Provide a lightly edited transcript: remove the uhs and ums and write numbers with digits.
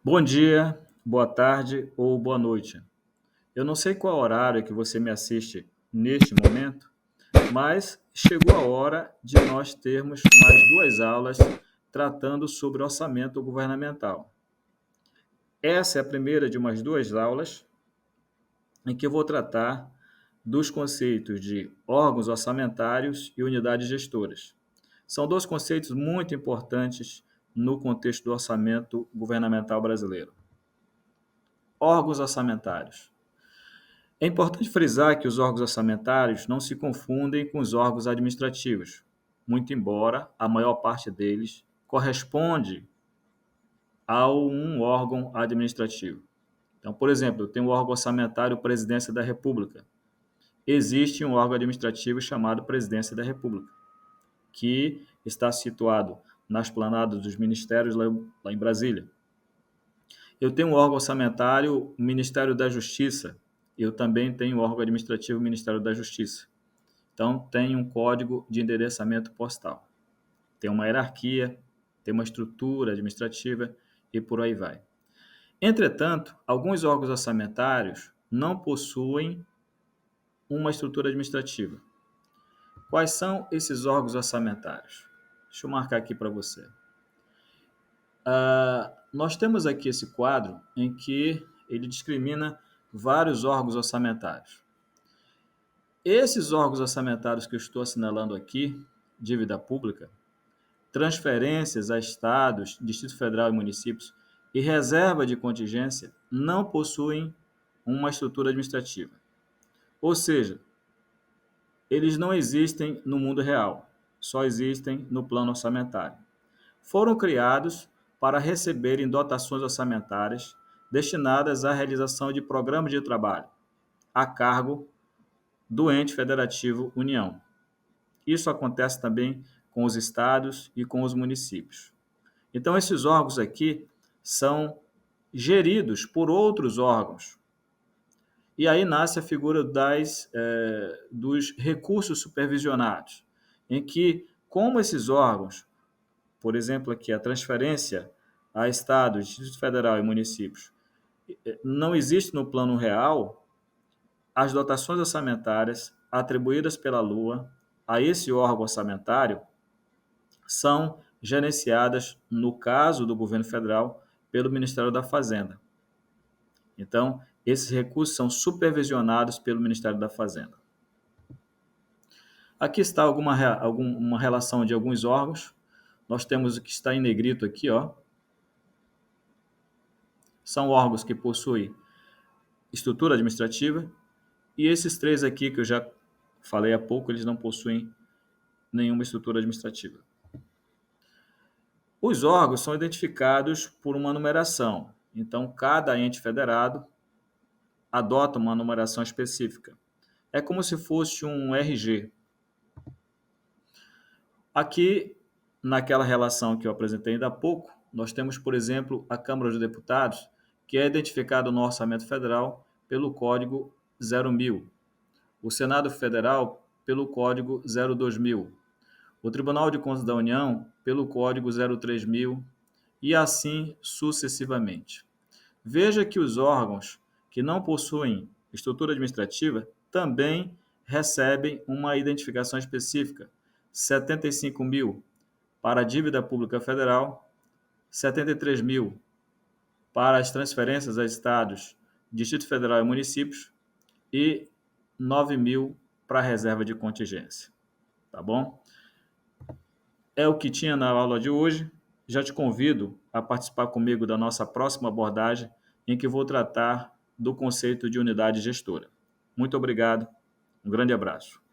Bom dia, boa tarde ou boa noite. Eu não sei qual horário que você me assiste neste momento, mas chegou a hora de nós termos mais duas aulas tratando sobre orçamento governamental. Essa é a primeira de umas duas aulas em que eu vou tratar dos conceitos de órgãos orçamentários e unidades gestoras. São dois conceitos muito importantes no contexto do orçamento governamental brasileiro. Órgãos orçamentários. É importante frisar que os órgãos orçamentários não se confundem com os órgãos administrativos, muito embora a maior parte deles corresponde a um órgão administrativo. Então, por exemplo, eu tenho o órgão orçamentário Presidência da República. Existe um órgão administrativo chamado Presidência da República, que está situado na esplanada dos ministérios lá em Brasília. Eu tenho um órgão orçamentário Ministério da Justiça. Eu também tenho o órgão administrativo Ministério da Justiça. Então, tem um código de endereçamento postal. Tem uma hierarquia, tem uma estrutura administrativa e por aí vai. Entretanto, alguns órgãos orçamentários não possuem uma estrutura administrativa. Quais são esses órgãos orçamentários? Deixa eu marcar aqui para você. Nós temos aqui esse quadro em que ele discrimina vários órgãos orçamentários. Esses órgãos orçamentários que eu estou assinalando aqui, dívida pública, transferências a estados, Distrito Federal e municípios e reserva de contingência não possuem uma estrutura administrativa. Ou seja, eles não existem no mundo real, só existem no plano orçamentário. Foram criados para receberem dotações orçamentárias destinadas à realização de programas de trabalho, a cargo do ente federativo União. Isso acontece também com os estados e com os municípios. Então, esses órgãos aqui são geridos por outros órgãos. E aí nasce a figura dos recursos supervisionados, em que, como esses órgãos, por exemplo, aqui a transferência a estados, Distrito Federal e municípios, não existe no plano real, as dotações orçamentárias atribuídas pela Lua a esse órgão orçamentário são gerenciadas, no caso do governo federal, pelo Ministério da Fazenda. Então, esses recursos são supervisionados pelo Ministério da Fazenda. Aqui está uma relação de alguns órgãos. Nós temos o que está em negrito aqui, ó. São órgãos que possuem estrutura administrativa, e esses três aqui que eu já falei há pouco, eles não possuem nenhuma estrutura administrativa. Os órgãos são identificados por uma numeração. Então, cada ente federado adota uma numeração específica. É como se fosse um RG. Aqui, naquela relação que eu apresentei ainda há pouco, nós temos, por exemplo, a Câmara dos Deputados, que é identificado no Orçamento Federal pelo Código 0.000. O Senado Federal pelo Código 0.2000. O Tribunal de Contas da União pelo Código 0.3000 e assim sucessivamente. Veja que os órgãos que não possuem estrutura administrativa também recebem uma identificação específica, 75.000 para a dívida pública federal, 73.000 para as transferências a estados, Distrito Federal e municípios e 9.000 para a reserva de contingência. Tá bom? É o que tinha na aula de hoje. Já te convido a participar comigo da nossa próxima abordagem, em que vou tratar do conceito de unidade gestora. Muito obrigado, um grande abraço.